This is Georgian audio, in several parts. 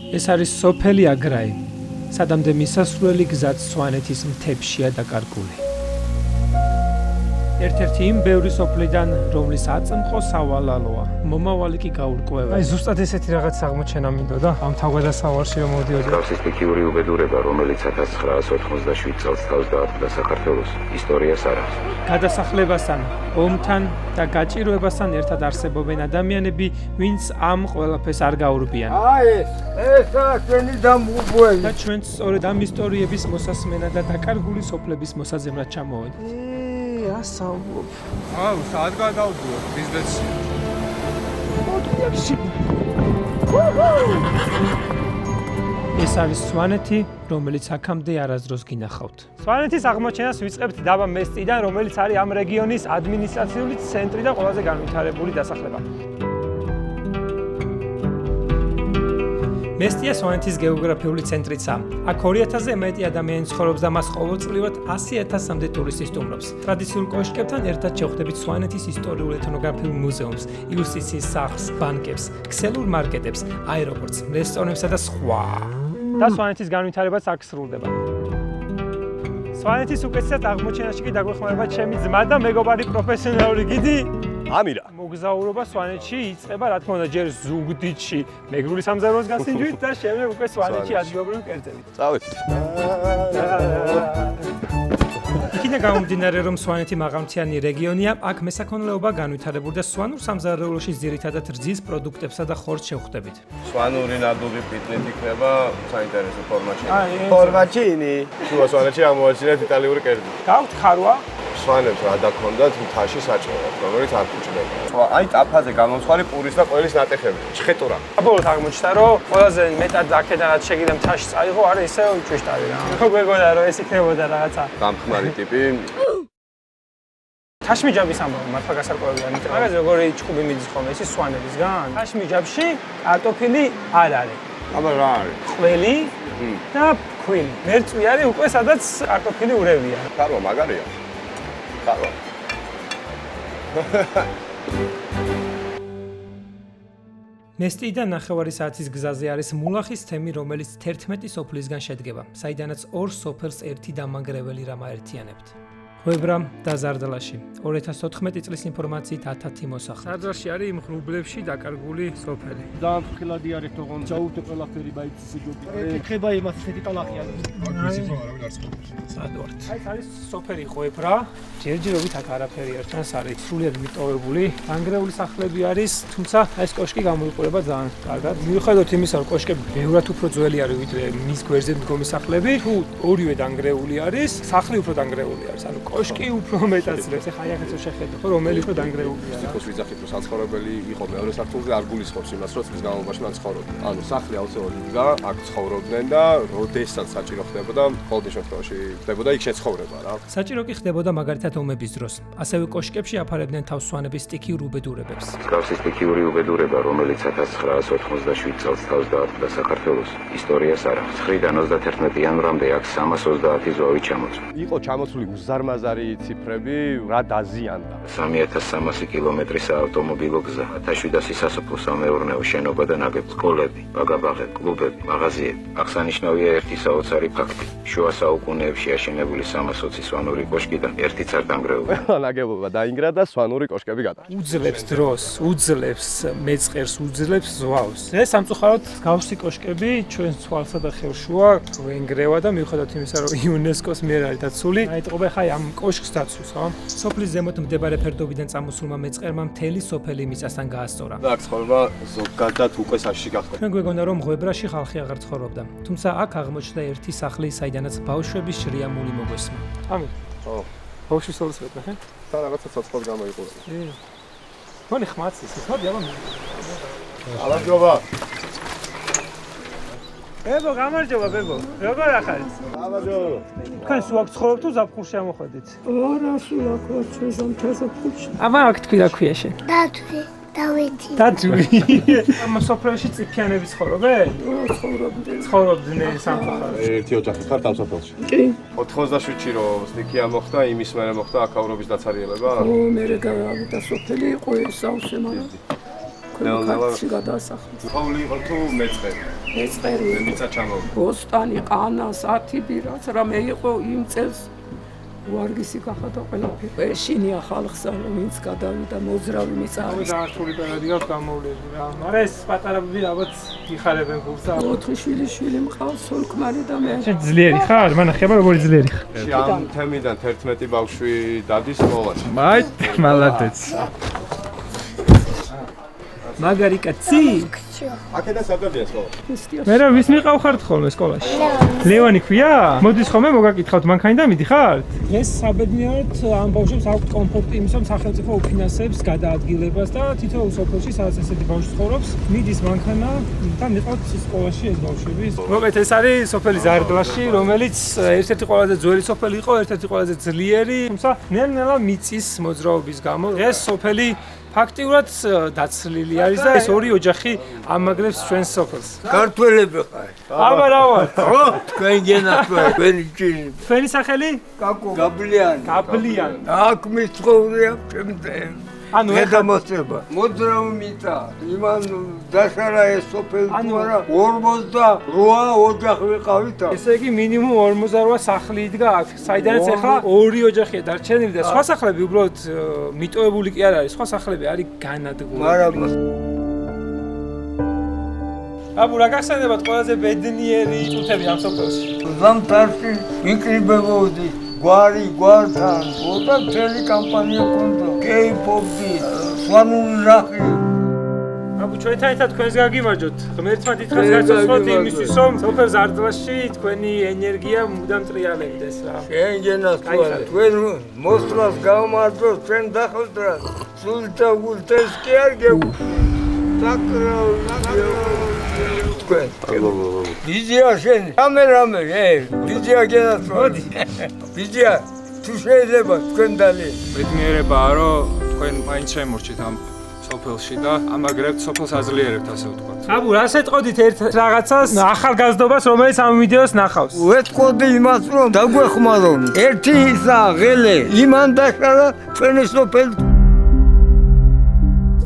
ეს არის სოფელი აგრაი, სადამდე მისასვლელი გზაც სვანეთის მთებშია დაკარგული. ერთ-ერთი იმ ბევრი სოფლიდან, რომლის აწმყო სავალალოა, მომავალი კი გაურკვეველი. აი ზუსტად ესეთი რაღაც აღმოჩენა მინდოდა, ამ თავგადასავარში რომ მოდიოდი. გავს სტიქიური უბედურება, რომელიც 1987 წელს თავს დაარტყდა საქართველოს ისტორიას არ აქვს. გადასახლებასთან, ომთან და გაჭირვებასთან ერთად არსებობენ ადამიანები, ვინც ამ ყველაფერს არ გაურბიან. აი ესა ჩვენი დამღუპველი. და ჩვენც სწორედ ამ ისტორიების მოსასმენად და დაკარგული სოფლების მოსაზემრად ჩამოვედით. ასავლობ. აუ, სად გადავდიოთ ბიზნესში? ეს არის სვანეთი, რომელიც აქამდე არასდროს გინახავთ. სვანეთის აღმოჩენას ვიწყებთ დაბა მესტიდან, რომელიც არის ამ რეგიონის ადმინისტრაციული ცენტრი და ყველაზე განვითარებული დასახლება. მესტია სვანეთის გეოგრაფიული ცენტრიცაა. აქ 2000-ზე მეტი ადამიანი ცხოვრობს და მას ყოველწლიურად 100,000-მდე ტურისტი სტუმრობს. ტრადიციულ კოშკებთან ერთად შევხვდებით სვანეთის ისტორიულ ეთნოგრაფიულ მუზეუმს, იუსტიციის სახლს, ბანკებს, ქსელურ მარკეტებს, აეროპორტს, რესტორნებსა და სხვა. და სვანეთის განვითარებაც აქ სრულდება. სვანეთის უკეთესად აღმოჩენაში კი დაგვეხმარება ჩემი ძმა და მეგობარი პროფესიონალური გიდი ამირა. მოგზაურობა სვანეთში იწყება, რა თქმა უნდა, ჯერ ზუგდიდში, მეგრული სამზარეულოს გასინჯვით და შემდეგ უკვე სვანეთში ადგილობრივ კერძებით. წავით. იქიდან გამომდინარე, რომ სვანეთი მაღალმთიანი რეგიონია, აქ მესაქონლეობა განვითარებული და სვანურ სამზარეულოში ძირითადად რძის პროდუქტებსა და ხორცს შევხვდებით. სვანური ნადუღი პიტნით იქნება საინტერესო ფორმატში. ფორმაჩინი. შუა სვანეთში ამოვაჩინეთ იტალიური კერძი. გაქვთ ხარვა? სვანებს რა დაქონდათ მთაში საჭმელად, რომელიც არ ფუჭდება. აი ტაფაზე გამომცხვარი პურის და ყველის ნატეხები, ჩხეტურა. აბოლოდ აღმოჩნდა, რომ ყველაზე მეტად აქედანაც შეგიძლია მთაში წაიღო, არის ისე ჭვიშტარი რა. მეგონა რომ ეს იქნებოდა რაღაცა. დამხმარი ტიპი. თაშმიჯაბის ამბავი მართლა გასარკვევია, იმიტომ მაგაზე როგორი ჭკუბი მიდის ხოლმე, ეს სვანებისგან. თაშმიჯაბში კარტოფილი არ არის. აბა რა არის? ყველი და ქვილი. მერწვი არის უკვე სადაც კარტოფილი ურევია. ხარვა მაგარია. ხარვა. მესტიიდან ნახევარი საათის გზაზე არის მულახის თემი, რომელიც 11 სოფლისგან შედგება, საიდანაც ორ სოფელს ერთი დამანგრეველი რამ აერთიანებთ. ხვებრა და ზარდალაში 2014 წლის ინფორმაციით 1000 მოსახლე. ზარდალში არის იმ ღრუბლებში დაკარგული სოფელი. ძალიან ფრთხილადი არის თողონ ჩაუვდე ყველაფერი ბაიცის იჯობი. ეხება იმას ისეთი ტალახია. სადვართ. აი არის სოფელი ხვებრა, ჯერჯერობით აქ არაფერი არ ჩანს, არის სრულიად მიტოვებული. დანგრეული სახლები არის, თუმცა ეს კოშკი გამოიყურება ძალიან კარგად. მიუხედავად იმისა, რომ კოშკები ბევრად უფრო ძველი არის ვიდრე მის გვერდზე მდგომი სახლები, თუ ორივე დანგრეული არის, სახლი უფრო დანგრეული არის. ანუ კოშკი უფრო მეტად ძლებს. ეხლა აქაც შეხედე, ხო, რომელი უფრო დანგრეულია. სიტყვის ვიძახით, რომ საცხოვრებელი იყო მეორე სართულზე არ გულისხმობს იმას, რომ წლის განმავლობაში მან ცხოვრობდა. ანუ სახლი აუცილებლად იდგა, აქ ცხოვრობდნენ და როდესაც საჭირო ხდებოდა, ყოველ შემთხვევაში ხდებოდა იქ შეცხოვრება რა. საჭირო კი ხდებოდა მაგალითად ომების დროს. ასევე კოშკებში აფარებდნენ თავს სვანების სტიქიურ უბედურებებს. გავს სტიქიური უბედურება, რომელიც 1987 წელს თავს დაარტყდა საქართველოს ისტორიას არ აქვს. 9-დან 31 იანვრამდე აქ 330 ზვავი ჩამოწვა. იყო ჩამოცული უზარმაზარი ციფრები, რა დაზიანდა. 3300 კილომეტრის ავტომობილო გზა, 1700 სასოფლო-სამეურნეო შენობა და ნაგებობა, სკოლები, ბაგაბაღები, კლუბები, მაღაზიები. აღსანიშნავია ერთი საოცარი ფაქტი. შუა საუკუნეებში აშენებული 320 სვანური კოშკიდან ერთიც არ დანგრეულა. ნაგებობა დაინგრა და სვანური კოშკები გადარჩა. უძლებს დროს, უძლებს მეწყერს, უძლებს ზვავს. ეს სამწუხაროდ გავსი კოშკები ჩვენ ცვალსა და ხევშუა ვენგრევა და მიუხედავად იმისა, რომ იუნესკოს მიერ არის დაცული, აიტყობა ხა ამ კოშკს დაცვის, ხო? სოფლის ზემოთ მდებარე ფერდობიდან წამოსულმა მეწყერმა მთელი სოფელი მიწასთან გაასწორა. და აქ ცხოვრება ზოგადად უკვე საშიში გახდა. ჩვენ გვეგონა რომ ღვებრაში ხალხი აღარ ცხოვრობდა, თუმცა აქ აღმოჩნდა ერთი სახლი, საიდანაც ბავშვების შრიამული მოგვესმა. ამი. ხო. ბავშვის სოლოს ვეთქე, ხე? და რაღაცა ცოცხლად გამოიყურება. მoni ხმაცის, მოდი აბა. ალაგობა. ბებო, გამარჯობა, ბებო. როგორ ახარით? გამარჯობა. თქვენ სულ აქ ცხოვრობთ თუ ზაფხულში ამოხვედით? არა, სულ აქ ვარ ჩვენ ზამთარზაფხულში. აბა აქ თქვი რა ქვია შენ? დათვი, დავეცი. დათვი. ამ სოფელში წიფიანები ცხოვრობენ? ცხოვრობდნენ სამწუხაროდ. ერთი ოჯახი ხართ ამ სოფელში? კი. 87-ში რომ სტიქია მოხდა, იმის მერე მოხდა აქაურობის დაცარიელება? ო, მერე გავიდა სოფელი იყო ეს სავსე, მაგრამ ქართლში გადაასახლეს. ყოველი იყო თუ მეწყერი. მეწყერი, მიწა ჩამოვიდა. ბოსტანი, ყანა, სათიბი, რაც რამე იყო იმ წელს ვარგისი გახადა ყველაფერი. ეშინია ხალხსა, ვინც გადავიდა მოძრავი მიწარის. დაართული პერიოდი აქვს გამოვლენილი რა. მაგრამ ეს პატარები ალბათ იხარებენ გულსა. 4 შვილი მყავს, სოლქმარი და მე. შენ ძლიერი ხარ? მან ახება როგორი ძლიერი ხარ. ამ თემიდან 11 ბავშვი დადის სკოლაში. მაი, მალადეც. მაგარი კაცი. აქედან სადადია სკოლა? მე რა ვის მიყავხართ ხოლმე სკოლაში? ლევანი ქვია? მოდის ხოლმე მოგაკითხავთ, მანქანიდან მიდიხართ? ეს საბედნიეროდ ამ ბავშვებს აქვთ კომფორტი იმის, რომ სახელმწიფო უფინანსებს გადაადგილებას და თითოეულ სოფელში, სადაც ესეთი ბავშვი ცხოვრობს, მიდის მანქანა და მიყავთ სკოლაში ეს ბავშვები. მოგეთ ეს არის სოფელი ზარდლაში, რომელიც ერთ-ერთი ყველაზე ძველი სოფელი იყო, ერთ-ერთი ყველაზე ძლიერი, თუმცა ნელ-ნელა მიწის მოძრაობის გამო ეს სოფელი ფაქტიურად დაცლილი არის და ეს ორი ოჯახი ამაგრებს ჩვენს სოფელს. ქართველები ხარ. აბა რა ვარ? ხო, თქვენ გენათ თქვენი ჭირი. თქვენი სახელი? გაბლიანი. გაბლიანი. აქ მიცხოვრია ჩემთან. ანუ გადამოსება. მოძრავ მიწა. იმან დაშარა ეს სოფელი თუ არა 48 ოჯახი ვიყავით. ესე იგი მინიმუმ 48 სახლი იდგა აქ. საიდანაც ახლა ორი ოჯახია დარჩენილი და სხვა სახლები უბრალოდ მიტოვებული კი არ არის. სხვა სახლები არის განადგურებული. მაგრამ აბუ რა გახსენებათ ყველაზე ბედნიერი წუთები ამ სოფელში? ზამთარში ვიკრიბებოდი გვართან. ოდა მთელი კამპანია ქონდა. კეიფობდი, სვანული რახი. აბუ ჩვენთან ერთად თქვენს გაგიმარჯოთ. ღმერთმა დიდხანს გაცოცხლოთ იმისთვის, რომ სოფელ ზარდლაში თქვენი ენერგია მუდამ ტრიალებდეს რა. შენ გენას თუ არა, თქვენ მოსვლას გამარჯვოთ, ჩვენ დახოთრათ. სულთა გულთეს კი არ გეუბ. საკრავ. ბიძია შენ, რამე, ბიძია გენას მოდი. ბიძია, თუ შეიძლება თქვენ დალი. ბედნიერებაა, რომ თქვენ მაინც შემორჩით ამ სოფელში და ამაგრებთ სოფელს აძლიერებთ ასე ვთქვათ. აბუ რას ეტყოდით ერთ რაღაცას ახალგაზრდობას, რომელიც ამ ვიდეოს ნახავს? ვეთყოდი იმას, რომ დაგვეხმარონ. ერთი ისა ღელე იმან დაშალა ჩვენი სოფელი.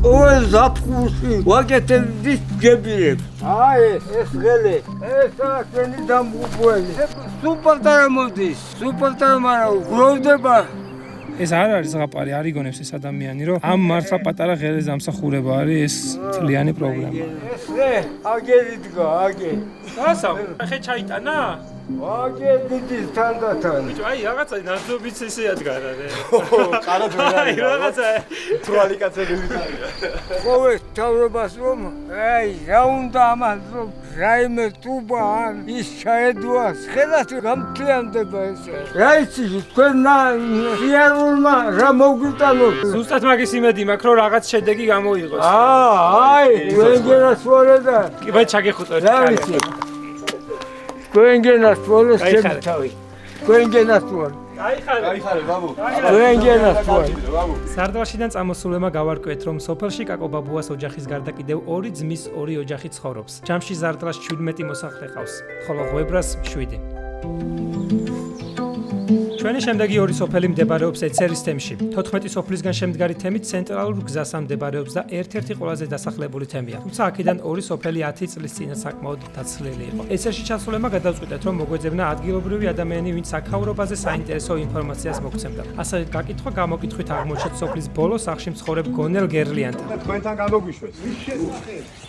ой запхуში ვაკეთებდი ჯებირებს. აი ეს ღელე, ესა ჩვენი დამღუპველი. სუპერტარა მოდის, სუპერტარა მაგრამ გროვდება. ეს არ არის ზღაპარი, არ იგონებს ეს ადამიანი, რომ ამ მართლა პატარა ღელეს ამსახურება არის ეს თლიანი პრობლემა. ეს რე, აგერი დგა, აგე. გასავ, ხე ჩაიტანა? აგე დიდის თანდათან. ბიჭო, აი რაღაცა ნაძობიც ესეა დგარა რე. ყარად ვერ არის. რაღაცა თრალი კაცები ვიცარია. ხოვე თავრობას რომ აი რა უნდა ამას რომ რაიმე ტუბა ან ის ჩაედოა ხელას გამთლიანდება ესე. რა იცი თქვენ სიარულმა რა მოგვიტანოთ. ზუსტად მაგის იმედი მაქვს რომ რაღაც შედეგი გამოიღოს. აი თქვენ გენასწორე და კი ბაი ჩაგეხუტო რა ვიცი. თქვენ გენასწორე ჩემი თავი. თქვენ გენასწორე. გაიხარე ბაბუ. თქვენ გენასწორე. სარდლაშიდან წამოსულებმა გავარკვიეთ, რომ სოფელში კაკო ბაბუას ოჯახის გარდა კიდევ ორი ძმის ორი ოჯახი ცხოვრობს. ჯამში ზარდლას 17 მოსახლე ყავს, ხოლო ღვებრას 7. ჩვენი შემდეგი ორი სოფელი მდებარეობს ეცერის თემში. 14 სოფლისგან შემდგარი თემი ცენტრალურ გზასთან მდებარეობს და ერთ-ერთი ყველაზე დასახლებული თემია. თუმცა აქედან ორი სოფელი 10 წლის წინათ საკმაოდ დაცლილი იყო. ეცერში ჩასულმა გადავწყვიტეთ, რომ მოგვეძებნა ადგილობრივი ადამიანი, ვინც საქაურობაზე საინტერესო ინფორმაციას მოგცემდა. ასე გაკითხვა გამოკითხვით აღმოჩნდა სოფლის ბოლო სახლში მცხოვრებ გონელ გერლიანთან. თქვენთან გამოგვიშვეს.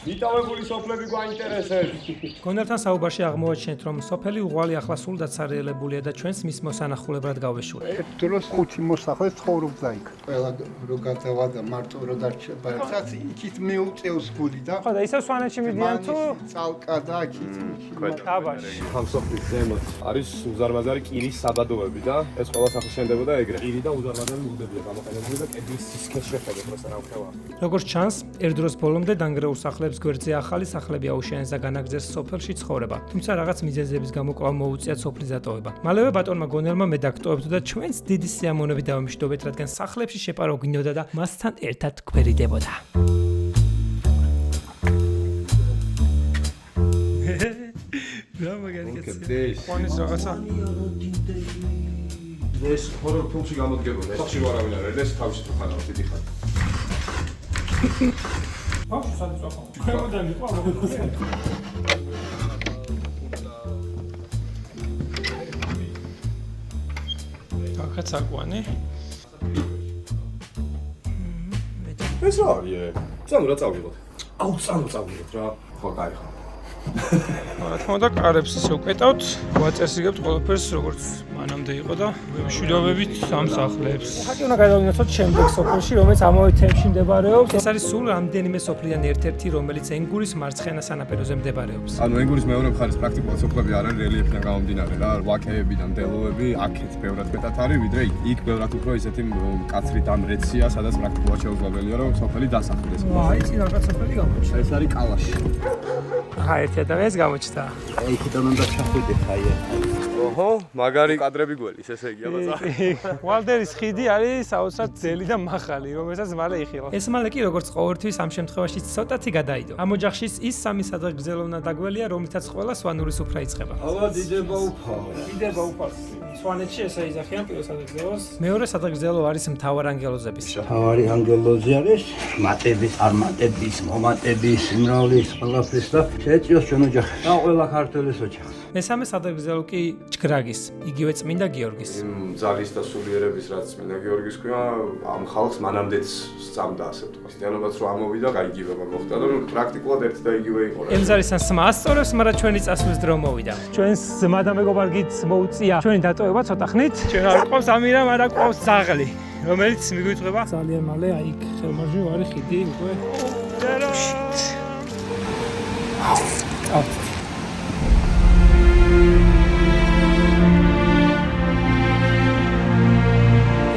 მიტოვებული სოფლები გვაინტერესებს. გონელთან საუბარში აღმოაჩინეთ, რომ სოფელი უღვალი ახლა სულ დაცარიელებულია და ჩვენს მის მოსანახულებად გავეშურეთ. დროს 5 მოსახლე ცხოვრობდა იქ. ყველა რო გადავა და მარტო რო დარჩება, რაც იქით მეუწევს გული და ხო და ისევ სვანეთში მიდიან თუ წალკა და იქით. აბაში. ამ სოფლის ზემოთ არის უზარმაზარი კირის საბადოები და ეს ყველა სახლი შენდებოდა ეგრე. კირი და უზარმაზარი მუხდებია გამოყენებული და კედლის სისქეს შეხედეთ როცა რა ვქევა. როგორც ჩანს, ერთ დროს ბოლომდე დანგრეულ სახლებს გვერდზე ახალი სახლები აუშენეს და განაგრძეს სოფელში ცხოვრება. თუმცა რაღაც მიზეზების გამო კვლავ მოუწიათ სოფლის დატოვება. მალევე ბატონმა გონელმა მე დაგტოვებთ და ჩვენს დიდი სიამოვნებით დავამშვიდობეთ, რადგან სახლებში შეპარო გვინდოდა და მასთან ერთად გვერიდებოდა. რა მაგარი კაცი. ყონის რაღაცა. ეს ჰორორ ფილმში გამოდგებოდა. სახში ვარავინ არ არის, ეს თავში თუ ხარავ დიდი ხარ. სადწოხო. ქვემოდან იყო მოგონება. აქაც აკვანი. ეს რა არის? წამო რა წავიღოთ? აუ, წავიღოთ რა. ხო, კაი ხო. რა თქმა უნდა, კარებს ისე ვკეტავთ, ვაწესრიგებთ ყველაფერს, როგორც მანამდე იყო და მშვიდობებით სამსახლებს. ხაკი უნდა გადავინაცოთ შემდეგ სოფელში, რომელიც ამავე თემში მდებარეობს. ეს არის სულ რამდენიმე სოფლიდან ერთ-ერთი, რომელიც ენგურის მარცხენა სანაპიროზე მდებარეობს. ანუ ენგურის მეორე მხარეს პრაქტიკულად სოფლები არ არის რელიეფიდან გამომდინარე რა, ვაკეები და მდელოები, აქეთ ბევრად მეტად არის, ვიდრე იქ ბევრად უფრო ისეთი მკაცრი დამრეცია, სადაც პრაქტიკულად შეუძლებელია რომ სოფელი დასახლდეს. აი, წინ რაღაც სოფელი გამოჩნდა. ეს არის კალაში. აი, ერთი ადამიანს გამოჩნდა. იქიდან უნდა ჩახვიდეთ აი ეს. ოჰო, მაგარი კადრები გველის, ესე იგი, აბა. ვალდერის ხიდი არის საოცრად ძელი და მაღალი, რომელსაც მალე იხილა. ეს მალე კი როგორც ყოველთვის ამ შემთხვევაში ცოტათი გადაიდო. ამ ოჯახში ის სამი სადღეგრძელო უნდა დაგველია, რომლითაც ყველა სვანური სუფრა იწყება. ალა დიდება უფალს. დიდება უფალს. სვანეთში ესე იძახიან პირველ სადღეგრძელოს. მეორე სადღეგრძელო არის მთავარანგელოზების. თავარი ანგელოზი არის მატების, არმატების, მომატების, სიმრავლის, ყველაფრის და შეეწიოს ჩვენ ოჯახს. და ყველა ქართველის ოჯახს. მესამე სადღეგრძელო კი ჯგრაგის, იგივე წმინდა გიორგის. იმ ძალის და სულიერების რაც წმინდა გიორგის ქვია, ამ ხალხს მანამდეც სწამდა ასე ვთქვათ. დიანობაც რომ ამოვიდა, გაიგივება მოხდა და პრაქტიკულად ერთი და იგივე იყო რა. ელზარისთან სმა ასწორებს, მაგრამ ჩვენი წასვლის დრო მოვიდა. ჩვენს ძმა და მეგობარ გიც მოუწია ჩვენი დატოვება ცოტა ხნით. ჩვენ არ ყავს ამირა, მაგრამ ყავს ძაღლი, რომელიც მიგვიწვება ძალიან მალე, აი ხელმარჯვე ვარი ხიდი უკვე.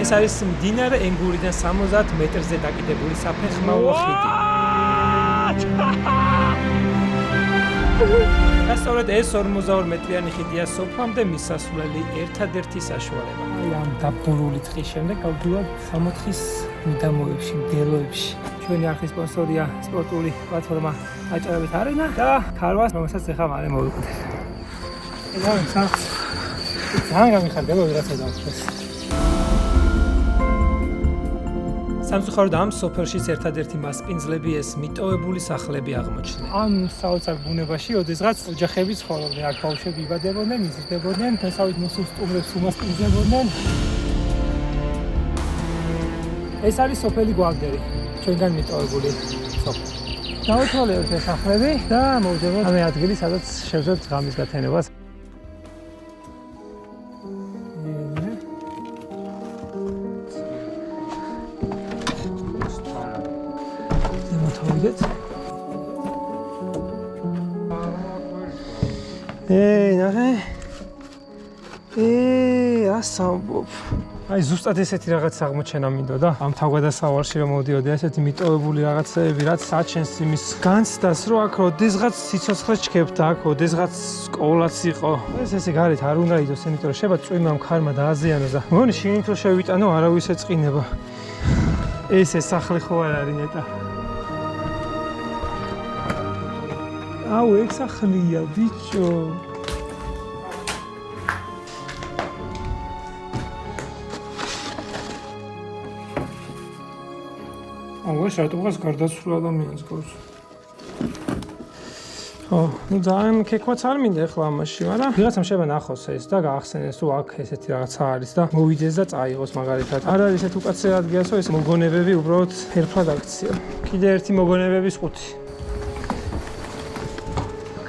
ეს არის მდინარე ენგურიდან 70 მეტრზე დაკიდებული საფეხმავლო ხიდი. და სწორედ ეს 42 მეტრიანი ხიდია სოფლამდე მისასვლელი ერთადერთი საშუალება. აი ამ დაბურული ტყის შემდეგ გავდივართ 64-ის მიდამოებში, მდელოებში. ჩვენი არხის სპონსორია სპორტული პლატფორმა აჭარებით არენა და ქარვას, რომელსაც ახლა მალე მოვიყვდეთ. ეხლა ხარც ძალიან გამიხარდება ვიღაცა დავხდეს. სამწუხაროდ ამ სოფელშიც ერთადერთი მასპინძლები ეს მიტოვებული სახლები აღმოჩნდა. ამ საოცარ ბუნებაში ოდესღაც ოჯახები ცხოვრობდნენ, აქ ბავშვები იბადებოდნენ, იზრდებოდნენ, დასავლეთ მოსულ სტუმრებს უმასპინძლებოდნენ. ეს არის სოფელი გვაგდერი, ჩვენგან მიტოვებული სოფელი. დავუთვალიერთ ეს სახლები და მოვიდებოთ ამ ადგილი, სადაც შევძლებთ ღამის გათენებას. ნახე. ასამბობ. აი ზუსტად ესეთი რაღაც აღმოჩენა მინდოდა. ამ თავგადასავალში რომ მოდიოდი, ესეთი მიტოვებული რაღაცეები, რაც საჩენს იმის განცდას, რომ აქ ოდესღაც სიცოცხლე ჩქებდა, აქ ოდესღაც სკოლაც იყო. ესე გარეთ არ უნდა იდოს, იმიტომ რომ შეება წვიმა მხარმა დააზიანოს და მგონი შინით რომ შევიტანო, არავის ეწყინება. ესე სახლი ხო არ არის ნეტა. აუ, ეგ სახლია, ბიჭო. აუ, შარტუღას გარდაცვლილ ადამიანს გავს. ხო, ну ძალიან კეკვაც არ მინდა ახლა ამაში, მაგრამ ვიღაცამ შეიძლება ნახოს ეს და გაახსენეს, რომ აქ ესეთი რაღაცა არის და მოვიდეს და წაიღოს მაგალითად. არ არის ესეთ უკაცრიელ ადგილას, რომ ეს მოგონებები უბრალოდ ფერფლად აქცია. კიდე ერთი მოგონებების ყუთი.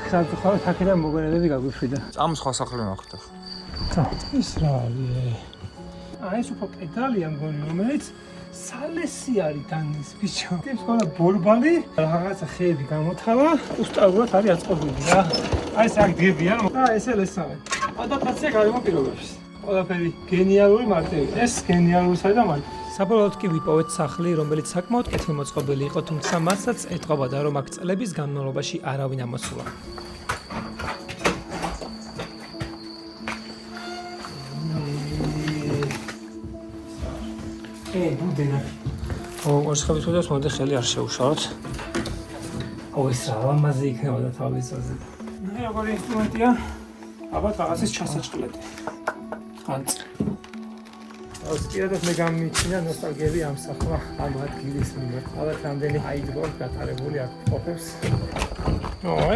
სამწუხაროდ აქედან მოგონებები გაგვიფრიდა. წამ სხვა სახლი ნახეთ ახლა. ხო, ის რა არის? ეს უფრო პედალია მგონი, რომელიც სალესი არის დანის ბიჭო. ეს ყველა ბორბალი, რაღაცა ხეები გამოთხალა, უსტავრად არის აწყობილი რა. აი ეს აქ დგებიან და ესე ლესავენ. ადაპტაცია გარემო პირობებში. ყველაფერი გენიალური მარტივი. ეს გენიალურისა და მარტივი. საბოლოოდ კი ვიპოვეთ სახლი, რომელიც საკმაოდ კეთილმოწყობილი იყო, თუმცა მასაც ეტყობოდა, რომ აქ წლების განმავლობაში არავინ ამოსულა. ბუდენა. ორსხების უდას მოდი ხელი არ შეუშალოთ. ეს რა ლამაზი იქნებოდა თავისაზე. ნაი როგორი ინსტრუმენტია? ალბათ რაღაცის ჩასაჭყლეტი. ანც. Პირადად მე გამიჩინა ნოსტალგიები ამ სახლა, ამ ადგილის მიმართ. ალბათ რამდენი აიძგო გატარებული აქ ყოფებს.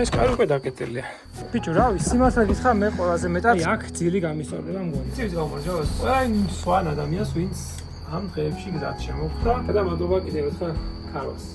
ეს კარი უკვე დაკეტილია. ბიჭო, რა ვიცი, სიმართლე გითხრა, მე ყველაზე მეტად აქ ძილი გამისწორდება მგონი. იცი გამარჯობა. ყველა იმ სვან ადამიანს, ვინც ამ დღეებში გზად შემოხვდა და მადლობა კიდევ ერთხელ ქარვას.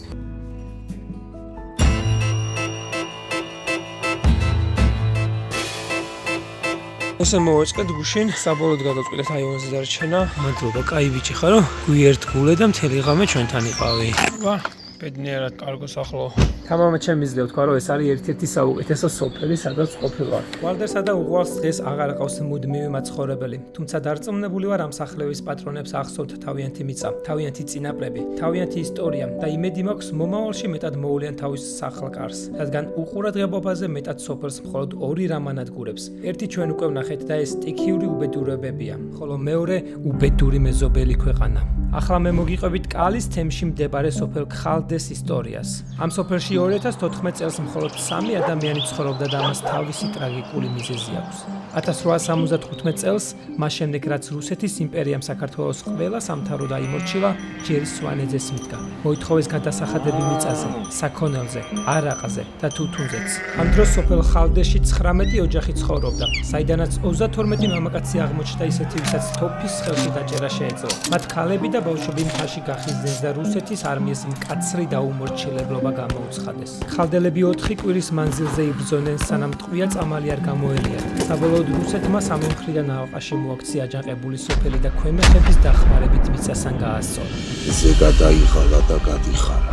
ესე მოვეწყეთ გუშინ, საბოლოოდ გადავწყვიტეთ აიონზე დარჩენა. მადლობა, კაი ბიჭი ხარო? გვიერთგულე და მთელი ღამე ჩვენთან იყავი. ვა, ბედნიერად კარგო სახლო. თამამად შემიძლია ვთქვა, რომ ეს არის ერთ-ერთი საუკეთესო სოფელი, სადაც ყოფილვარ. ვალდერსა და უღვალს დღეს აღარ ყავს მუდმივი მაცხოვრებელი, თუმცა დარწმუნებული ვარ ამ სახლევის პატრონებს ახსოვთ თავიანთი მიწა, თავიანთი წინაპრები, თავიანთი ისტორია და იმედი მაქვს მომავალში მეტად მოუვლიან თავის სახლ-კარს, რადგან უყურადღებობაზე მეტად სოფელს მხოლოდ ორი რამ ანადგურებს. ერთი ჩვენ უკვე ვნახეთ და ეს სტიქიური უბედურებებია, ხოლო მეორე უბედური მეზობელი ქვეყანა. ახლა მე მოგიყვებით კალის თემში მდებარე სოფელ ქალდეს ისტორიას. ამ სოფელში 2014 წელს მხოლოდ 3 ადამიანი ცხოვრობდა და ამას თავისი ტრაგიკული მიზეზი აქვს. 1875 წელს, მას შემდეგ რაც რუსეთის იმპერიამ საქართველოს ყველა სამთავრო დაიმორჩილა, ჯერი სვანეძეს მიდგა. მოითხოვეს გადასახადები მიწაზე, საქონელზე, არაყზე და თუთუნზეც. ამ დროს სოფელ ხალდეში 19 ოჯახი ცხოვრობდა, საიდანაც 32 მამაკაცი აღმოჩნდა ისეთი, ვისაც თოფის ხელში დაჭერა შეეძლო. მათ ქალები და ბავშვები მთაში გახიზნეს და რუსეთის არმიის მკაცრი დაუმორჩილებლობა გამოუცხადეს. ხალდელები 4 კვირის მანძილზე იბრძოდნენ, სანამ ტყვია წამალი არ გამოელიათ. საბოლოოდ რუსეთმა სამი მხრიდან ალყაში მოაქცია აჯანყებული სოფელი და ქვემეხების დახმარებით მიწასთან გაასწორა. ესე გადაიღალა და გადიხარა.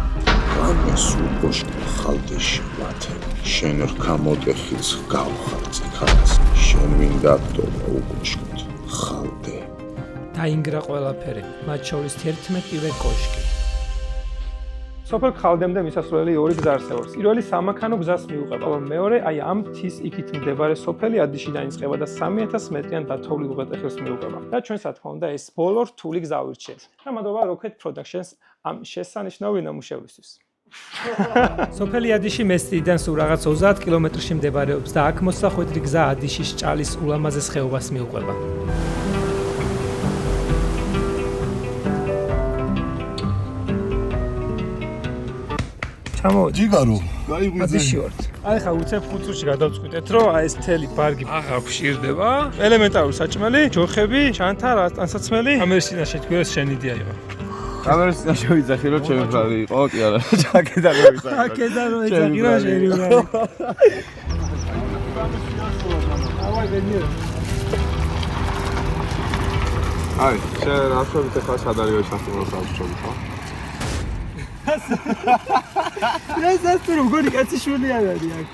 რამე სულ კოშკი ხალდეში მათე. შენ რქა მოტეხილს გავხარწი ხალას. შენ მინდა დომა უკოშკოთ. ხალდე. დაინგრა ყველაფერი, მათ შორის 11-ვე კოშკი. სოფელ ქალდემდე მისასვლელი ორი გზა არსებობს. პირველი სამანქანო გზას მიუყვება, ხოლო მეორე აი ამ მთის იქით მდებარე სოფელი ადიში დაიწყება და 3000 მეტრიან დათოვლილ უღელტეხილს მიუყვება. და ჩვენ რა თქმა უნდა ეს ბოლო რთული გზა ვირჩიეთ. და მადლობა Rocket Productions ამ შესანიშნავი ნამუშევრისთვის. სოფელი ადიში მესტიიდან სულ რაღაც 30 კილომეტრში მდებარეობს და აქ მოსახვედრი გზა ადიშის ჭალის ულამაზეს ხეობას მიუყვება. ჯიგარო, გაიღვიძე. აი ხა უცებ 5 წუთში გადავწყვიტეთ, რომ აი ეს მთელი ბარგი აღარ გვშირდება. ელემენტარული საჭმელი, ჯოხები, ჩანთა, რასტანსაცმელი. კამერის წინაშე თქვენს შენიდია იყო. კამერის წინაშე ვიძახი, რომ ჩემი ბრალი იყო, კი არა, ჩაკედა რომ ვიძახი. ჩაკედა რომ ვიძახი, რა შენი ბრალი. ავაი ბედნიერ. აი, შენ რასობით ხარ სადარიო სასწავლო საუბარი ხო? ეს ასე როგორი კაცი შვილი არის აქ.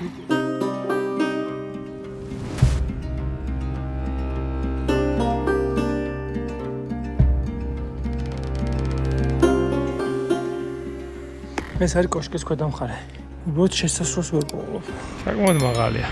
ეს არის კოშკის ქვედა მხარე. უბრალოდ შესასვლელს ვერ პოულობ. საკმაოდ მაღალია.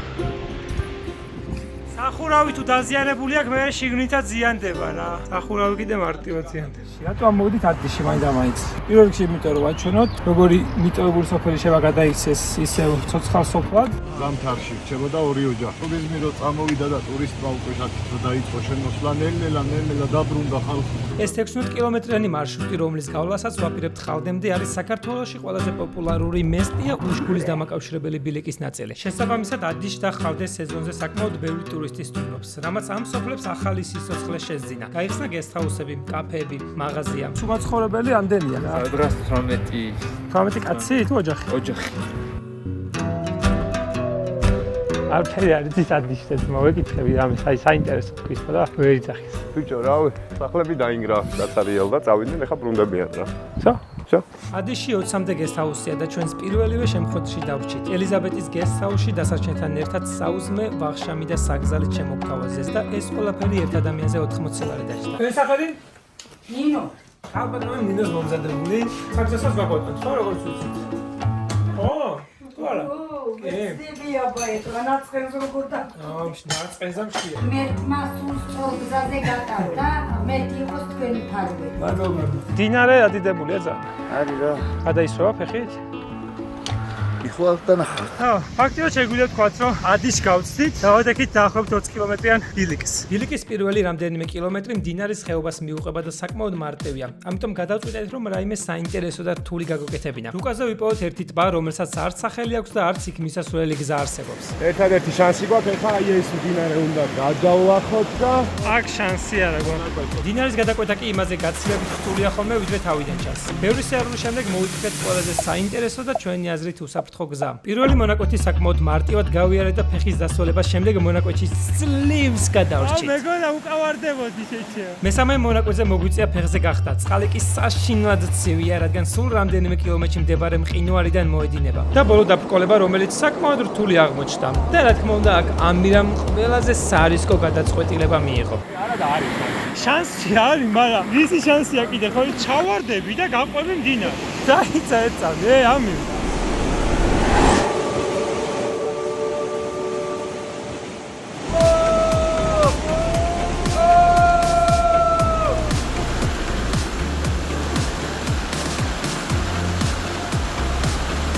სახურავი თუ დაზიანებული აქვს, მე შიგნითაც ზიანდება რა. სახურავი კიდე მარტივად ზიანდება. რატო ამოვიდით ადიში მაინდა-მაინც? პირველ რიგში იმიტომ რომ ვაჩვენოთ, როგორი მიტოვებული სოფელი შევა გადაიქცეს ისევ ცოცხალ სოფლად. ზამთარში რჩებოდა ორი ოჯახი. ტურიზმი რო წამოვიდა და ტურისტმა უკვე შაქრო დაიწყო შემოსვლა, ნელ-ნელა დაბრუნდა ხალხი. ეს 16 კილომეტრიანი მარშრუტი, რომლის გავლასაც ვაპირებთ ხალდემდე, არის საქართველოში ყველაზე პოპულარული მესტია უშგულის დამაკავშირებელი ბილიკის ნაწილი. შესაბამისად, ადიშ და ხალდეს სეზონზე საკმაოდ ბევრი ტურისტი სტუმრობს, რამაც ამ სოფლებს ახალი სიცოცხლე შეძინა. გაიხსნა გესტჰაუსები, კაფეები, მაღაზია. სუმაცხოვრებელი ამდენია რა. 18 კაცი თუ ოჯახი? ოჯახი. არაფერი არ იცით ადიშს მოვეკითხები რამე საინტერესო თქვის და ვერ იძახის. ბიჭო, რავი, სახლები დაინგრა, დაწერიალ და წავიდნენ, ეხა ბრუნდებიან რა. всё. ადიში 20-მდე გესტჰაუსია და ჩვენს პირველივე შემთხვევაში დავრჩით. ელიზაბეტის გესტჰაუსში დასარჩენთან ერთად საუზმე, ვახშამი და საგზალით შემოგთავაზეს და ეს ყველაფერი ერთ ადამიანზე 80 ლარი დაჭდა. ეს საყოდი? ნინო. ალბათ რომ ნინოს მომზადებული. საგზასაც ვაყოთ, ხო, როგორც ვიცით. ო, თუ არა. Დებია ბაეტო, ნაწყენს როგორ და? ნაწყენსა მშია. მე მას უსწრო გზაზე გატარდა, მე იყოს თქვენი ფარველი. მადლობა. დინარე ადიდებულია ძალიან. არის რა. გადაისროა ფეხით? მიხვალ და ნახავ. ფაქტიურად შეგვიძლია ვთქვათ, რომ ადის გავწდით, დავადექით დაახლოებით 20 კილომეტრიან ბილიკს. ბილიკის პირველი რამდენიმე კილომეტრი მდინარის ხეობას მიუყვება და საკმაოდ მარტივია. ამიტომ გადავწყვიტეთ, რომ რაიმე საინტერესო და რთული გაგუკეთებინა. რუკაზე ვიპოვოთ ერთი ტბა, რომელსაც არც სახელი აქვს და არც იქ მისასვლელი გზა არსებობს. ერთადერთი შანსი გვაქვს, ეხლა აი ეს მდინარე უნდა გადავლახოთ და აქ შანსი არა გვაქვს. მდინარის გადაკვეთა კი იმაზე გაცილებით რთულია ხოლმე, ვიდრე თავიდან ჩანს. ბევრი სიარულის შემდეგ მოვიწვიეთ ყველაზე საინტერესო და ჩვენი აზრით უსაფრთხო გზა. პირველი მონაკვეთი საკმაოდ მარტივად გავიარეთ და ფეხის დასწოლებას შემდეგ მონაკვეთის ძლივს გადავრჩით. მეგონა უკავარდებოდი შეჩეო. მესამე მონაკვეთზე მოგვიწია ფეხზე გახდა. წყალი კი საშინლად ცივია, რადგან სულ რამდენიმე კილომეტრში მდებარე მყინვარიდან მოედინება. და ბოლო დაბრკოლება, რომელიც საკმაოდ რთული აღმოჩნდა. და რა თქმა უნდა, აქ ამირამ ყველაზე სარისკო გადაწყვეტილება მიიღო. არა და არის. შანსი არის, მაგრამ ისი შანსია კიდე ხო ჩავარდები და გაყვები მდინარე. დაიცა ეწამე, ამირ.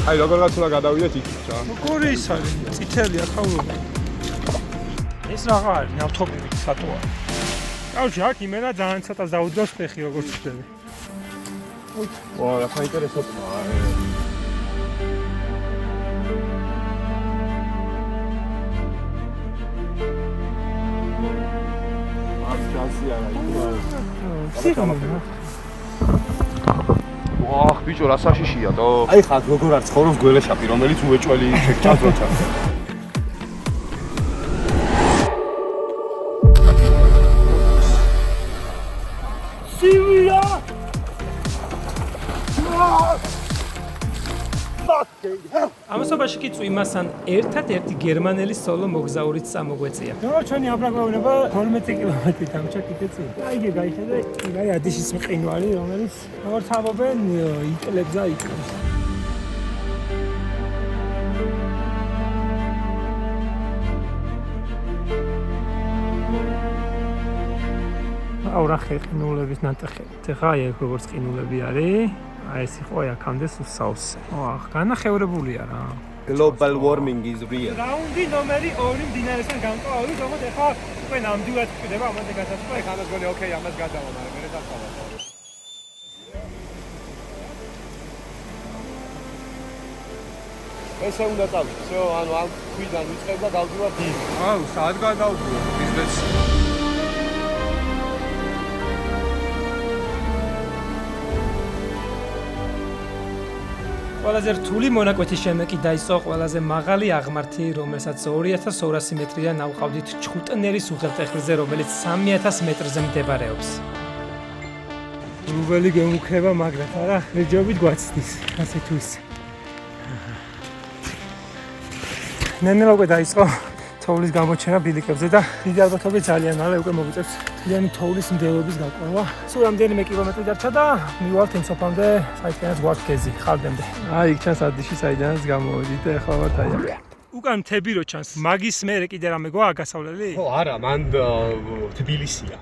აი როგორღაც უნდა გადავიდეთ იქით რა. როგორი ის არის? წითელია ხაურობა. ეს რაღა არის? ნავთობი სატოა. კაუჩი აქ იმენა ძალიან ცოტა დაუძავს ფეხი როგორც ხდება. ვა, რა საინტერესოა. აქ შანსი არა იქ. ვახ, ბიჭო, რა საშიშია დო. აი ხან როგორ არ ცხოვრობს გველეშაპი, რომელიც უეჭველი შეჭავს როცა. სივია! ამასობაში კი წვიმასთან ერთად-ერთი გერმანელი სოლო მოგზაურიც წამოგვეწია. ნუ ჩვენი აბრაგავნება 12 კილომეტრი დამჭა კიდეცი. აიგე გაიხედე, აი ადიშის მყინვარი, რომელიც როგორც ამობენ იკლებს და იკლებს. აუ რა ხეყინულების ნატეხები. ეხლა აი როგორც ყინულები არის. აი ეს იყო აქამდე სუსაუსე. ოახ, განახევრებულია რა. Global warming is real. რაუნდი ნომერი 2 მდინარესთან გამყავი, თუმცა ეხლა უკვე ნამდვილად ხდება ამაზე გადასვლა. ეხლა ამას გონი ოკეი, ამას გადავა, მაგრამ მე დახავა. ესე უნდა წავიდე. всё, ანუ ამ ქვიდან ვიწყებ და გავდივარ დიდ. აუ, სად გადავდივარ ბიზნესში? ყველაზე რთული მონაკვეთის შემდეგ კი დაიწყო ყველაზე მაღალი აღმართი, რომელსაც 2200 მეტრიდან ავყავდით ჩხუტნერის უღელტეხილზე, რომელიც 3000 მეტრზე მდებარეობს. რუბელი გემუქრება, მაგრამ არა, მეჯობით გვაცდის, ასე თუ ისე. ნენელა უკვე დაიწყო თოვლის გამოჩენა ბილიკებზე და დიდი ალბათობით ძალიან მალე უკვე მოგვიწევს თლიანი თოვლის მდელოების გაყვანა. სულ რამდენიმე კილომეტრი დარჩა და მივვალთ იმ სოფლამდე, საიდანაც გვაქვს გეზი, ხალდემდე. აი, იქ ჩანს ადიში, საიდანაც გამოვედით და ეხლა ვართ აი აქ. უკან მთები რო ჩანს, მაგის მერე კიდე რამე გვაქვს გასავლელი? ხო, არა, მან თბილისია.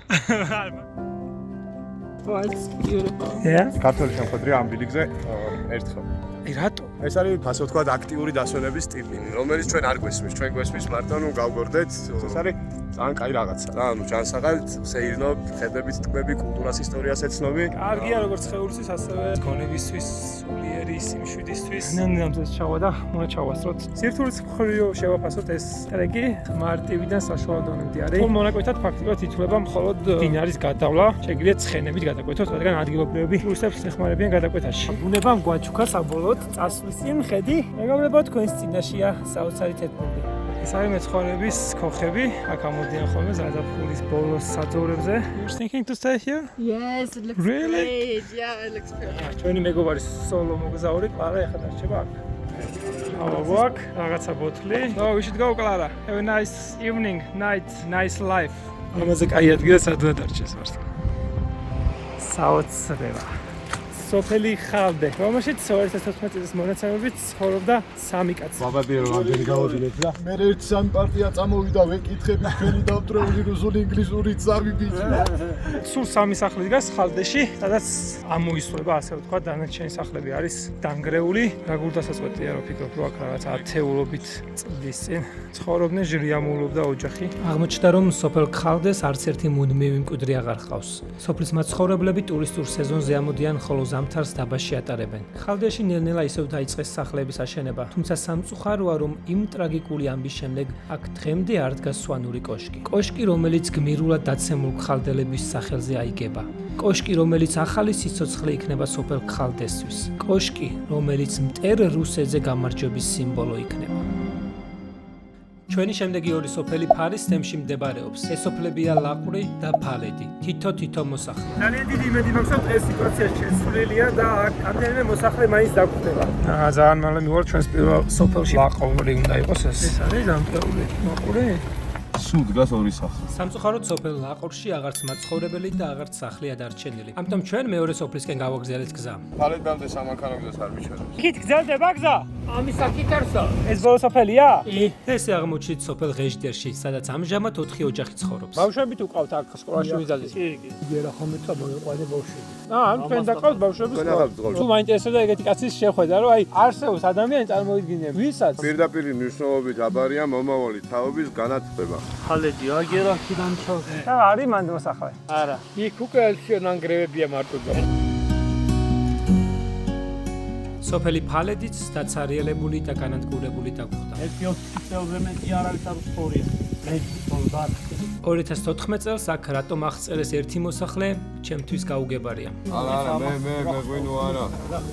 It's beautiful. ქართული შემოხვედრია ამ ბილიკზე ერთხელ. აი რატო? ეს არის ასე ვთქვათ აქტიური დასვენების ტიპი, რომელიც ჩვენ არ გვესმის, ჩვენ გვესმის მარტო ნუ გავგორდეთ. ეს არის ძალიან კაი რაღაცა რა, ანუ ჯანსაღად ვსეირნობ, ხედებით ტბები, კულტურას, ისტორიას ეცნობი. კარგია როგორც ხეურისთვის, ასევე გონებისთვის, სულიერის, იმშვიდისთვის. ნამდვილად ჩავა და უნდა ჩავასწროთ. სირთულის მხრივ შევაფასოთ ეს ტრეკი მარტივიდან საშუალო დონემდე არის. бұл მონაკვეთად ფაქტობრივად ითვლება მხოლოდ მდინარის გადავლა, შეგვიძლია ცხენებით გადაკვეთოთ, რადგან ადგილობრივები რუსებს ეხმარებიან გადაკვეთაში. ბუნებამ გვაჩუქა საბოლოოდ წასვლის იმ ხედი, მეგობრებო, თქვენს წინაშია საოცარი თეთრული. ეს არის მეცხოველების ქოხები, აქ ამოდიან ხოლმე ზაფხულის ბოლოს საძოვრებზე. You're thinking to stay here? Yes, it looks Really? great. Yeah, it looks perfect. ჩვენი მეგობარი სოლო მოგზაური, კლარა ეხლა დარჩება აქ. ავაგვაკ, რაღაცა ბოთლი. So we should go, Clara. Have a nice evening, night, nice life. ამაზე კაი ადგილი სადღაც დარჩეს ვართ. საოცრება. სოფელი ხალდე, რომელშიც 2014 წლის მონაცემებით ცხოვრობდა 3 კაცი. ბაბადიე რომ ამდენი გავოდინეთ და მე ერთ სამ პარტია წამოვიდა ვეკითხები თქვენი დავტრეული რუსული ინგლისური ძავი ბიჭი. სულ 3 სახლი დგას ხალდეში, სადაც ამოისურვება ასე ვთქვათ, დანარჩენი სახლები არის დანგრეული. რა გულდასაწყვეტია რომ ფიქრობ რომ აქ რაღაც ათეულობით წლის წინ ცხოვრობდნენ, ჟრიამულობდა ოჯახი. აღმოჩნდა რომ სოფელ ხალდეს არც ერთი მუდმივი მკვიდრი აღარ ჰყავს. სოფლის მაცხოვრებლები ტურისტულ სეზონზე ამოდიან, ხოლო ზამთარს დაბაში ატარებენ. ხალდეში ნელ-ნელა ისევ დაიწყეს სახლების აშენება, თუმცა სამწუხაროა რომ იმ ტრაგიკული ამბის შემდეგ აქ დღემდე არ დგას სვანური კოშკი. კოშკი, რომელიც გმირულად დაცემულ ხალდელების სახელზე აიგება. კოშკი, რომელიც ახალი სიცოცხლე იქნება სოფელ ხალდესთვის. კოშკი, რომელიც მტერ რუსეთზე გამარჯვების სიმბოლო იქნება. ჩვენი შემდეგი ორი სოფელი ფარის თემში მდებარეობს. ეს სოფლებია ლაყური და ფალედი. თითო მოსახლე. ძალიან დიდი იმედი მაქვს, რომ ეს სიტუაცია შეცვლილია და აქ რამდენიმე მოსახლე მაინც დაგვხვდება. ძალიან მალე მივარ ჩვენს პირველ სოფელში. ლაყური უნდა იყოს ეს. ეს არის დამტეული ლაყური. სულ დგას ორი სახლი. სამწუხაროდ სოფელ ლაყურში აღარც მაცხოვრებელი და აღარც სახლია დარჩენილი. ამიტომ ჩვენ მეორე სოფლისკენ გავაგზავნეთ გზა. ფალედამდე სამანქანო გზას არ მიჩვენებს. იქით გზელდება გზა? ამის საკითხებსა. ეს ბოლო სოფელია? ესე აღმოჩნდით სოფელ ღეჟდერში, სადაც ამჟამად 4 ოჯახი ცხოვრობს. ბავშვებით უყავთ აქ სკოლაში ვიზაძის? კი. გერა ხომეცა მოიყვანე ბავშვები. ან თქვენ დაკავთ ბავშვების სკოლა. თუ მაინტერესებდა ეგეთი კაცის შეხვედრა, რომ აი არსებობს ადამიანი წარმოიდგინე, ვისაც პირდაპირ მნიშვნელობით აბარია მომავალი თაობის განათლება. ხალედი აგერა ქიდან ჩავს. და არის მანდ მოსახლე? არა. იქ უკვე ნანგრევებია მარტო. სოფელი ფალედიც დაცარიელებული და განადგურებული დაგვხვდა. 1 წელზე მეტი არ არის აღწორია. მე 2014 წელს აქ რატომ აღწერეს ერთი მოსახლე, ჩემთვის გაუგებარია. არა, მე ღვინო არა.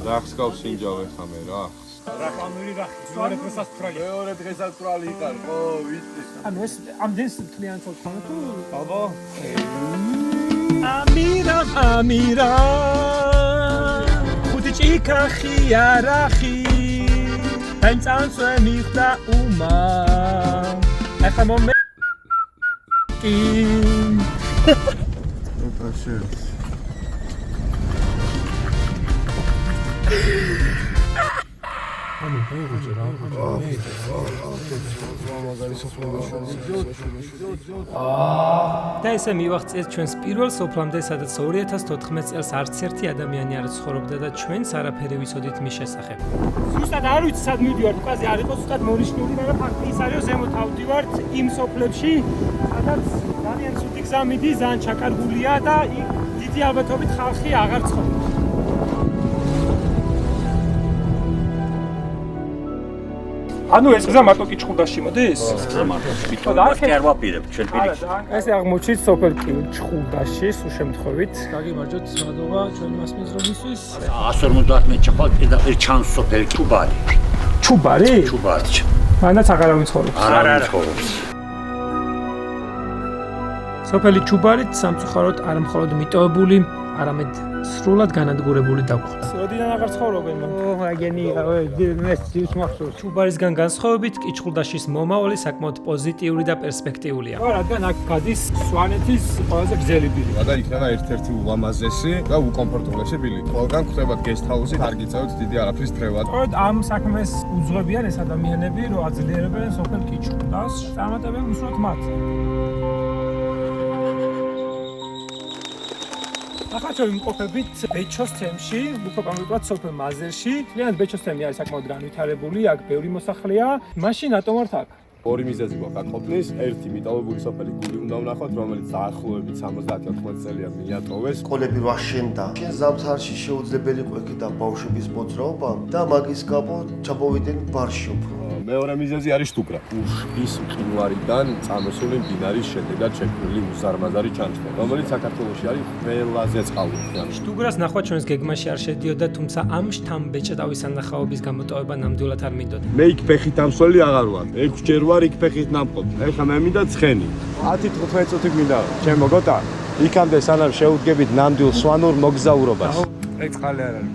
რახს გავსინჯავ ხა მე რა. რახამური რახი. მეორე დღესასწრალი. მეორე დღესასწრალი იყარ, ხო, ვიცი. ანუ ეს ამდენ თლიან ცოტა თუ? აბა. ამირა. ჭიქა ხიარახი ენწანსვე მიხდა უმა ახლა მომე კი ოპაში ანუ ბეღუჯი რა და ესე მივახციეთ ჩვენს პირველ სოფლამდე, სადაც 2014 წელს არც ერთი ადამიანი არ ცხოვრობდა და ჩვენც არაფერი ვიცოდით მის შესახებ. ზუსტად არ ვიცი სად მივდივართ, უკაზე არ იყო ზუსტად მონიშნული, მაგრამ ფაქტი ის არის, რომ ზემოთ ავდივართ იმ სოფლებში, სადაც ძალიან ცუდი გზა მიდის, ძალიან ჩაკარგულია და იქ დიდი ალბათობით ხალხი აღარ ცხოვრობს. ანუ ეს გზა მარტო კიჩხუდაში მოდის? გზა მარტო კიჩხუდაში არ ვაპირებ ჩვენ პირიქით. ესე აღმოჩნდით სოფელ კიჩხუდაში, სულ შემთხვევით. გაგიმარჯოთ, მადლობა ჩვენი მასპინძლობისთვის. 150 მეტრში ხვალ პირდაპირ ჩანს სოფელი ჩუბარი. ჩუბარი? ჩუბარი. მანდაც აღარავინ ცხოვრობს. არა ცხოვრობს. სოფელი ჩუბარით სამწუხაროდ არ მხოლოდ მიტოვებული, არამედ სრულად განადგურებული დაგვხვდა. როდიდან აღარ ცხოვრობენ? აგენი მესის მახსოვს. ჩუბარისგან განსხვავებით, კიჩხუდაშის მომავალი საკმაოდ პოზიტიური და პერსპექტიულია. რადგან აქ გადის სვანეთის ყველაზე გრძელი ბილი. და იქნება ერთ-ერთი ულამაზესი და უკომფორტულესი ბილი. ყველგან გვხვდებათ გესტჰაუსი, არ გიწევთ დიდი არაფრის თრევად. ამ საქმეს უძღვებიან ეს ადამიანები, რომ აძლიერებენ სოფელ კიჩხუდას, წარმატებენ უსვათ მათ. ახლა ჩვენ ვიმყოფებით ბეჩოს თემში, უფრო კონკრეტულად სოფელ მაზერში. ძალიან ბეჩოს თემი არის საკმაოდ განვითარებული, აქ ბევრი მოსახლეა. მაშინ რატომ ვართ აქ? ორი მიზეზი გვაქვს აქ ყოფნის. ერთი მიტოვებული სოფელი გული უნდა ვნახოთ, რომელიც დაახლოებით 70-80 წელია მიატოვეს. სკოლები რა შენდა. შენ ზამთარში შეუძლებელი იყო იქიდან ბავშვების მოძრაობა და მაგის გამო ჩამოვიდნენ ბარში უფრო. მეორე მიზეზი არის შტუკრა. უშბის მყინვარიდან წამოსული მდინარის შედეგად შექმნილი უზარმაზარი ჩანჩქერი, რომელიც საქართველოში არის ყველაზე წყალუხვიანი. შტუკრას ნახვა ჩვენს გეგმაში არ შედიოდა, თუმცა ამ შთამბეჭდავის ანახაობის გამოტოვება ნამდვილად არ მინდოდა. მე იქ ფეხით ამსველი აღარ ვარ. 6 ჯერ ვარ იქ ფეხით ნამყოფი. ეხლა მე მინდა ცხენი. 10-15 წუთი მინდა, ჩემო გოტა. იქამდე სანამ შეუდგებით ნამდვილ სვანურ მოგზაურობას. ეგ წყალი არ არის.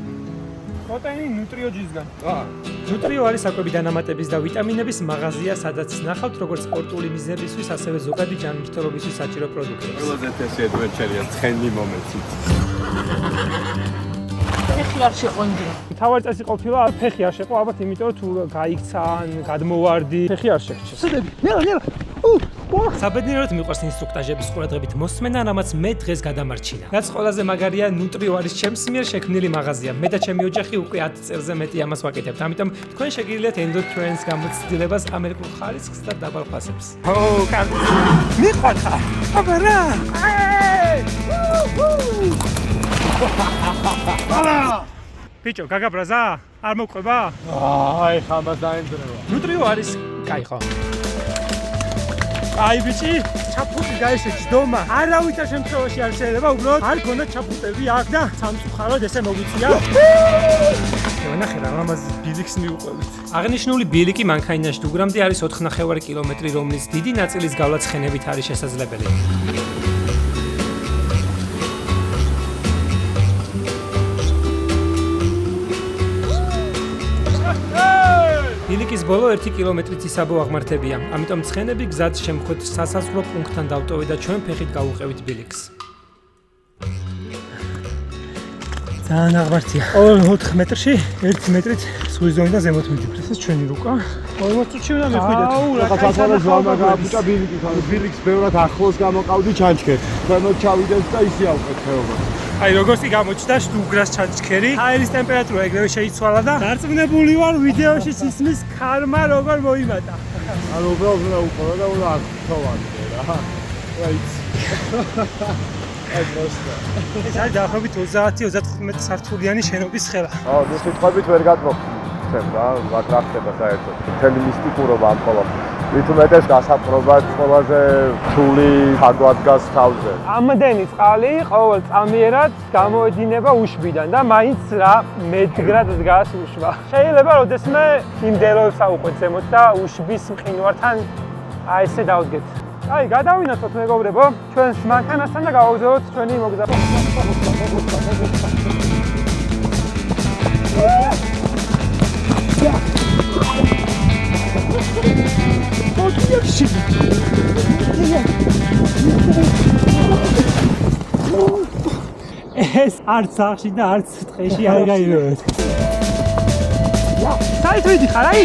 პროტეინი ნუტრიოჯისგან. ნუტრიო არის საკვები დანამატების და ვიტამინების მაღაზია, სადაც ნახავთ როგორც სპორტული მიზნებისთვის, ასევე ზოგადი ჯანმრთელობისთვის საჭირო პროდუქტებს. ყველაზე თესლი ადვენჩერია ცხენი მომენტი. ფეხი არ შეყო იმ დროს. თავარი წესი ყოფილა, ფეხი არ შეყო, ალბათ იმიტომ რომ თუ გაიქცა ან გადმოვარდი, ფეხი არ შეჭრა. სედები, ნელა. საბედნიეროდ მიყვარს ინსტრუქტაჟების ყურადღებით მოსმენა, რამაც მე დღეს გადამარჩინა. რაც ყველაზე მაგარია, ნუტრიო არის ჩემს მიერ შექმნილი მაღაზია. მე და ჩემი ოჯახი უკვე 10 წელზე მეტი ამას ვაკეთებთ. ამიტომ თქვენ შეგიძლიათ endurance გამოცდილებას ამერიკულ ხარისხს და დაბალ ფასებს. ო, კარგი. მიყვარხარ. აბა რა. ბიჭო, გაგაბრაზა? არ მოყვება? აი, ხამას დაენდრევა. ნუტრიო არის, კაი ხო? აი ბიჭი, ჩაფუტი გაიშეჭ დომა. არავითარ შემთხვევაში არ შეიძლება უბრალოდ არ გქონდა ჩაფუტები აქ და სამწუხაროდ ესე მოგვიწია. ნახე რა, ამას ბილიქს მიუყვებით. აღნიშნული ბილიკი მანქანაში უგრამდე არის 4,5 კილომეტრი, რომლის დიდი ნაწილის გავლა ცხენებით არის შესაძლებელი. ბილიკის ბოლო 1 კილომეტრით ისაბო აღმართებია, ამიტომ ცხენები გზად შემხვით სასაზღვრო პუნქტთან დავტოვეთ და ჩვენ ფეხით გავუყევით ბილიქს. ძალიან აღმართია. ყოველ 4 მეტრში 1 მეტრით ზღვის ზონიდან ზემოთ მიდივართ. ეს ჩვენი რუკა. 40 წუთში უნდა მიხვიდეთ. რაღაც ახლა ზვამა გააბუჭა ბილიკი, ბილიქს ბევრად ახლოს გამოყავდი ჩანჩქერი. ქვემოთ ჩავიდეს და ისე ავყეთ ხეობა. აი როგორც კი გამოჩნდა შტუგრას ჩანჩქერი, აირის ტემპერატურა ეგრევე შეიცვალა და დარწმუნებული ვარ ვიდეოში სისმის ქარმა როგორ მოიმატა. ანუ უბრალოდ უნდა უყორო და უნდა აქცოვანე რა. რაიც. აი პროსტა. ეს არის დაახლოებით 30-35 სართულიანი შენობის ხელა. ნუ სიტყვებით ვერ გატყობთ რა, რა ხდება საერთოდ. მთელი მისტიკურობა ამ ყველაფერს. მით უმეტეს გასაპრობად ყველაზე რთული თაგვადგას თავზე. ამდენი წყალი ყოველ წამიერად გამოედინება უშბიდან და მაინც რა მედგრად დგას უშბა. შეიძლება როდესმე იმ დელოებს აუყვეთ ზემოთ და უშბის მყინვართან აი ესე დავდგეთ. აი გადავინაცოთ მეგობრებო, ჩვენს მანქანასთან და გავაგზავნოთ ჩვენი მოგზაურობა. ეს არც სახში და არც ტყეში არ გაიგებთ. საით ვიდიხარ? აი,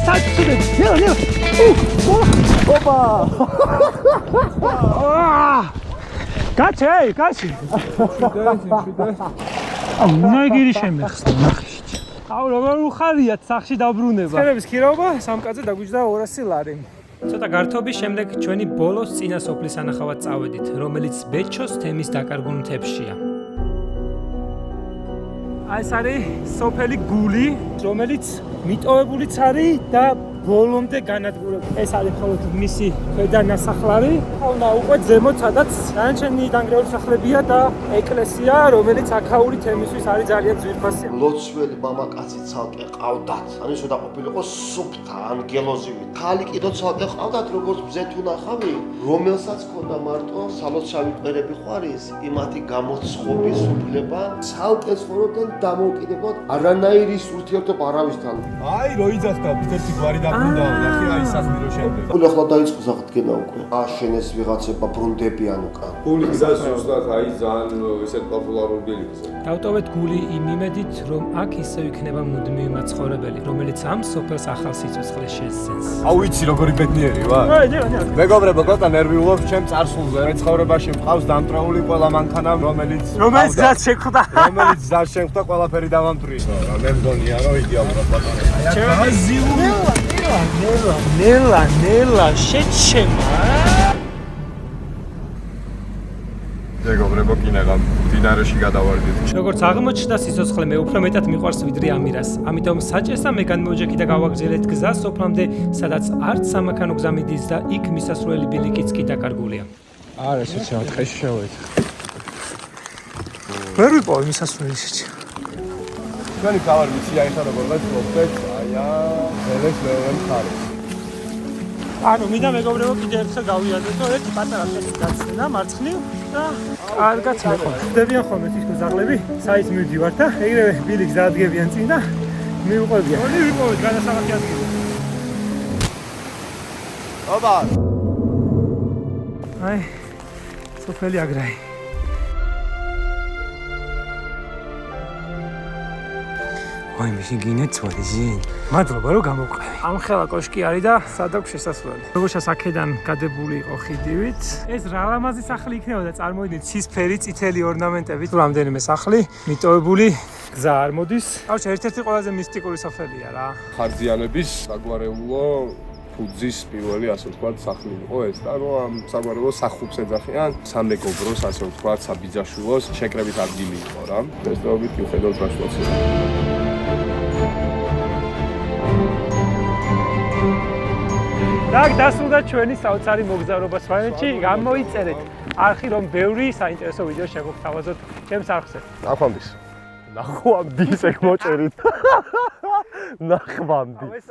საით ვიდიხარ? ნელა. ოპა! კაჩი. აუ, ნაიგირი შემეხსნა ნახეში. აუ, როგორ უხარიათ სახში დაბრუნება. ცხენების ქირაობა სამკაცზე დაგვიჯდა 200 ლარი. ცოტა გართობის შემდეგ ჩვენი ბოლოს წინა სოფლის ანახავად წავედით, რომელიც ბეჩოს თემის დაკარგულ მთებშია. აი ეს არის სოფელი გული, რომელიც მიტოვებულიც არის და ბოლომდე განადგურებული. ეს არის მხოლოდ მისი ქვედა ნასახლარი. უნდა უყვეთ ზემოთ, სადაც დანარჩენი დანგრეული სახლებია და ეკლესია, რომელიც აქაური თემისთვის არის ძალიან ძვირფასი. ლოცველი მამაკაცი ცალკე ყავდათ. ანუ შოდა ყოფილიყო სუფთა, ანგელოზივი. ხალი კიდო ცალკე ყავდათ, როგორც ბზეთუ ნახავი, რომელსაც ქონდა მარტო სალოცავი წერები ხარის, იმათი გამოცხობის უფლება, ცალკე ცხოვრობდნენ დამოუკიდებლად, არანაირი ურთიერთობა არავისთან. აი, როიძახდა ერთი გვარი დაბრუნდა, ნახე აი სასმირო შემდეგ. გული ახლა დაიწყო აღდგენა უკვე. აშენეს ვიღაცება ბრუნდებიან უკან. გული გზას ზუსტად აი ძალიან ესეთ პოპულარული ბილიკზე. დავტოვეთ გული იმ იმედით, რომ აქ ისევ იქნება მუდმივი მაცხოვრებელი, რომელიც ამ სოფელს ახალ სიცოცხლეს შესძენს. აუ იცი როგორი ბედნიერი ვარ. მეგობრებო, ცოტა ნერვიულობ ჩემ წარსულზე. მე ცხოვრებაში მყავს დამტრეული ყველა მანქანა, რომელიც გზად შეხვდა. რომელიც გზად შეხვდა, ყველაფერი დავამტვრია. მე მგონია რომ იდეალურად ვატარებ. ნელა, შეჩემა. მეგობრებო, კინაღა მდინარეში გადავარდით. როგორც აღმოჩნდა, სიცოცხლე მე უფრო მეტად მიყვარს ვიდრე ამირას. ამიტომ საჭესა მე განმოვჯექი და გავაგრძელეთ გზა სოფლამდე, სადაც არც სამანქანო გზა მიდის და იქ მისასვლელი ბილიკიც კი დაკარგულია. არა, შეჩა, ტყეში შევედი. ვერ ვიპოვე მისასვლელი შეჩა. ჩვენი თავარ ვიცი აი ხა როგორღაც მოხდეთ, აია, ელეს მეორე მხარეს. ანუ მინდა მეგობრებო კიდე ერთხელ გავიაზროთ, რომ ერთი პატარა ხელი გაცნდა მარცხნივ და კარგად მეხო. ხდებიან ხოლმე თითქოს ზაღლები, საით მივდივართ და ეგრევე ბილიკს დაადგებიან წინ და მიუყვებიან. ორი ვიპოვეთ გადასახადი ადგილი. აბა. აი, სოფელი აგრაი. ვაი, მის გინეთ წვეძინ. მადლობა რომ გამოვყევი. ამ ხელა კოშკი არის და სად აქვს შესასვლელი. როგორც აქედან გადებული იყო ხიდივით. ეს რა ლამაზი სახლი იქნებოდა, წარმოიდგინეთ ცისფერი წითელი ორნამენტებით. რამდენიმე სახლი მიტოვებული გზა არ მოდის. ახლა ერთ-ერთი ყველაზე მისტიკური სოფელია რა. ხარჯიანების საგვარეულო ფუძის პირველი ასე ვთქვათ სახლი იყო ეს და რომ ამ საგვარეულო სახუბს ეძახიან სამეგობროს ასე ვთქვათ საბიძაშვილოს შეკრებით ადგილი იყო რა. დღესდღეობით მიუხედავად რა სიტუაცია. Так, დასრულდა ჩვენი საოცარი მოგზაურობა სვანეთში. გამოიწერეთ არხი, რომ ბევრი საინტერესო ვიდეო შეგოგთავაზოთ ჩემს არხზე. ნახვამდის ეგ მოჭერით. ნახვამდის.